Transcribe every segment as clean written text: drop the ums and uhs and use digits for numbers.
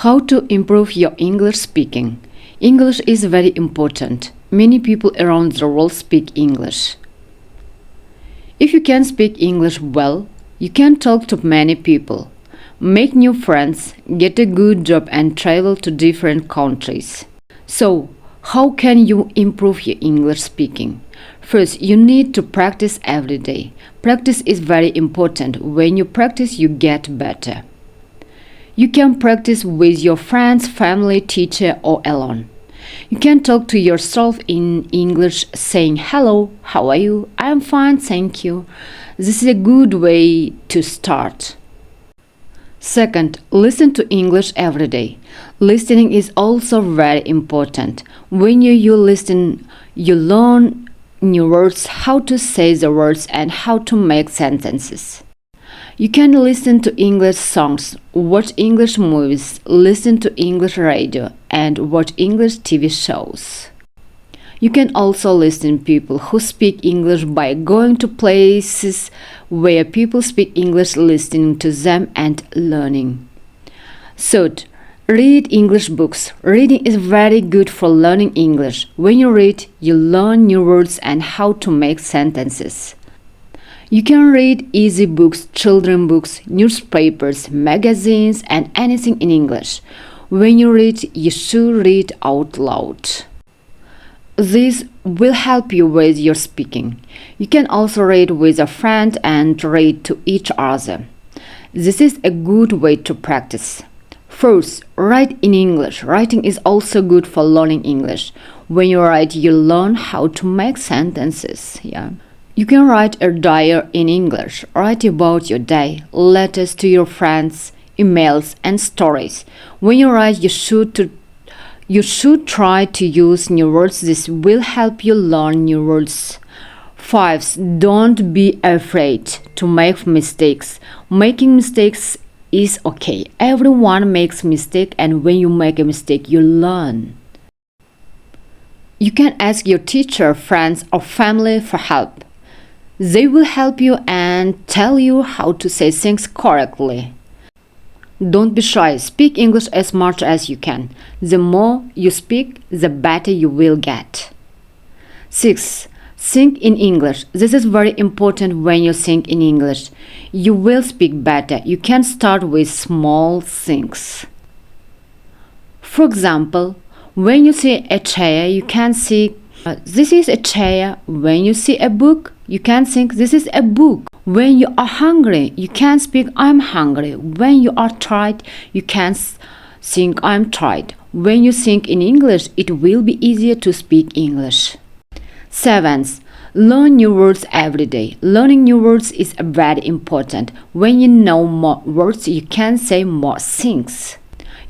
How to improve your English speaking? English is very important. Many people around the world speak English. If you can speak English well, you can talk to many people, make new friends, get a good job and travel to different countries. So, how can you improve your English speaking? First, you need to practice every day. Practice is very important. When you practice, you get better. You can practice with your friends, family, teacher, or alone. You can talk to yourself in English saying, "Hello, how are you? I am fine, thank you." This is a good way to start. Second, listen to English every day. Listening is also very important. When you listen, you learn new words, how to say the words, and how to make sentences. You can listen to English songs, watch English movies, listen to English radio, and watch English TV shows. You can also listen to people who speak English by going to places where people speak English, listening to them and learning. Third, read English books. Reading is very good for learning English. When you read, you learn new words and how to make sentences. You can read easy books, children books, newspapers, magazines, and anything in English. When you read, you should read out loud. This will help you with your speaking. You can also read with a friend and read to each other. This is a good way to practice. First, write in English. Writing is also good for learning English. When you write, you learn how to make sentences. You can write a diary in English. Write about your day, letters to your friends, emails, and stories. When you write, you should try to use new words. This will help you learn new words. 5. Don't be afraid to make mistakes. Making mistakes is okay. Everyone makes mistakes, and when you make a mistake, you learn. You can ask your teacher, friends, or family for help. They will help you and tell you how to say things correctly. Don't be shy. Speak English as much as you can. The more you speak, the better you will get. 6. Think in English. This is very important. When you think in English, you will speak better. You can start with small things. For example, when you see a chair, you can say, "This is a chair." When you see a book, you can think, "This is a book." When you are hungry, you can speak, "I'm hungry." When you are tired, you can think, "I'm tired." When you think in English, it will be easier to speak English. 7. Learn new words every day. Learning new words is very important. When you know more words, you can say more things.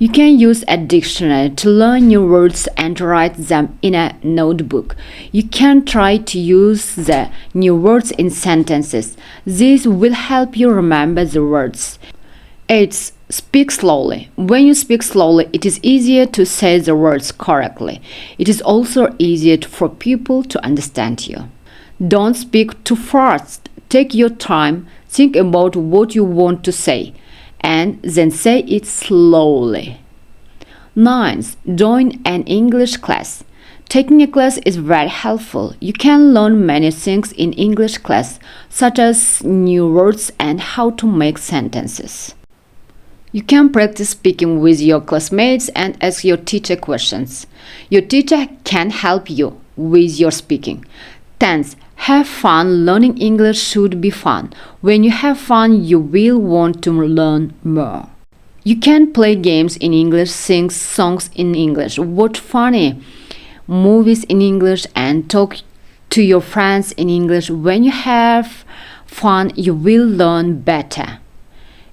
You can use a dictionary to learn new words and write them in a notebook. You can try to use the new words in sentences. This will help you remember the words. 8. Speak slowly. When you speak slowly, it is easier to say the words correctly. It is also easier for people to understand you. Don't speak too fast. Take your time. Think about what you want to say, and then say it slowly. 9. Join an English class. Taking a class is very helpful. You can learn many things in English class, such as new words and how to make sentences. You can practice speaking with your classmates and ask your teacher questions. Your teacher can help you with your speaking. 10. Have fun. Learning English should be fun. When you have fun, you will want to learn more. You can play games in English, sing songs in English, watch funny movies in English, and talk to your friends in English. When you have fun, you will learn better.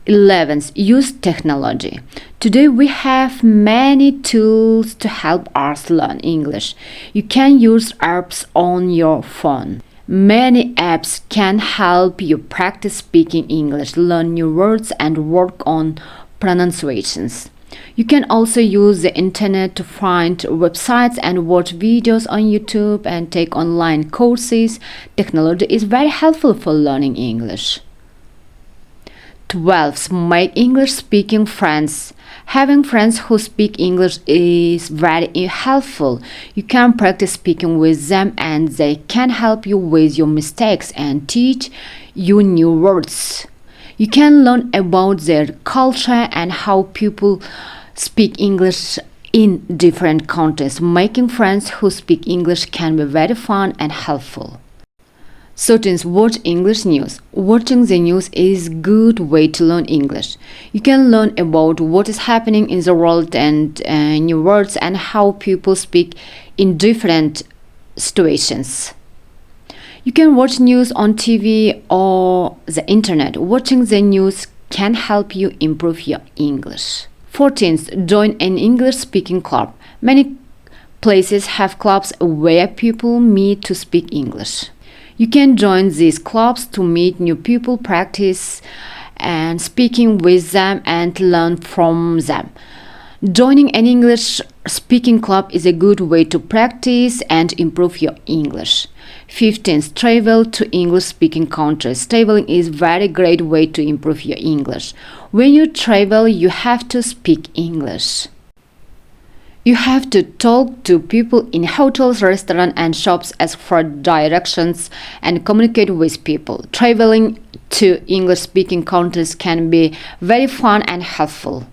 11. Use technology. Today we have many tools to help us learn English. You can use apps on your phone. Many apps can help you practice speaking English, learn new words, and work on pronunciations. You can also use the internet to find websites and watch videos on YouTube and take online courses. Technology is very helpful for learning English. 12. Make English speaking friends. Having friends who speak English is very helpful. You can practice speaking with them and they can help you with your mistakes and teach you new words. You can learn about their culture and how people speak English in different countries. Making friends who speak English can be very fun and helpful. Students watch English news. Watching the news is a good way to learn English. You can learn about what is happening in the world and new words and how people speak in different situations. You can watch news on TV or the internet. Watching the news can help you improve your English. 14th, join an English speaking club. Many places have clubs where people meet to speak English. You can join these clubs to meet new people, practice and speaking with them and learn from them. Joining an English speaking club is a good way to practice and improve your English. 15th, travel to English speaking countries. Traveling is a very great way to improve your English. When you travel, you have to speak English. You have to talk to people in hotels, restaurants, and shops, ask for directions, and communicate with people. Traveling to English speaking countries can be very fun and helpful.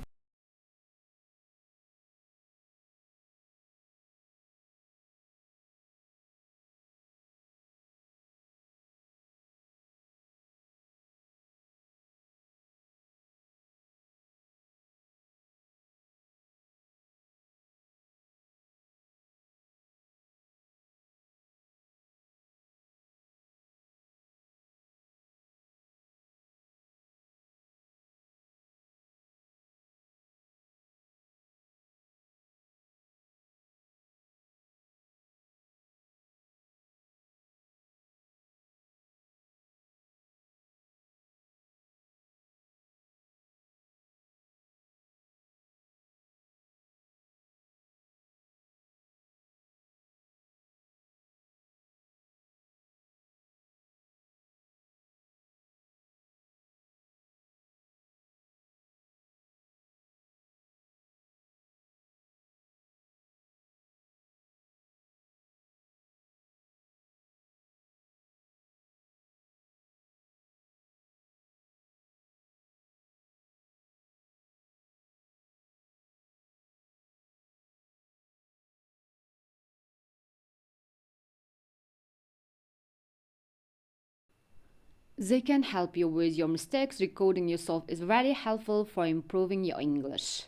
They can help you with your mistakes. Recording yourself is very helpful for improving your English.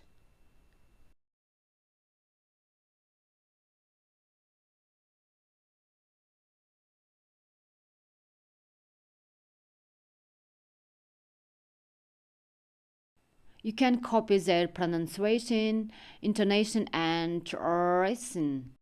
You can copy their pronunciation, intonation, and rhythm.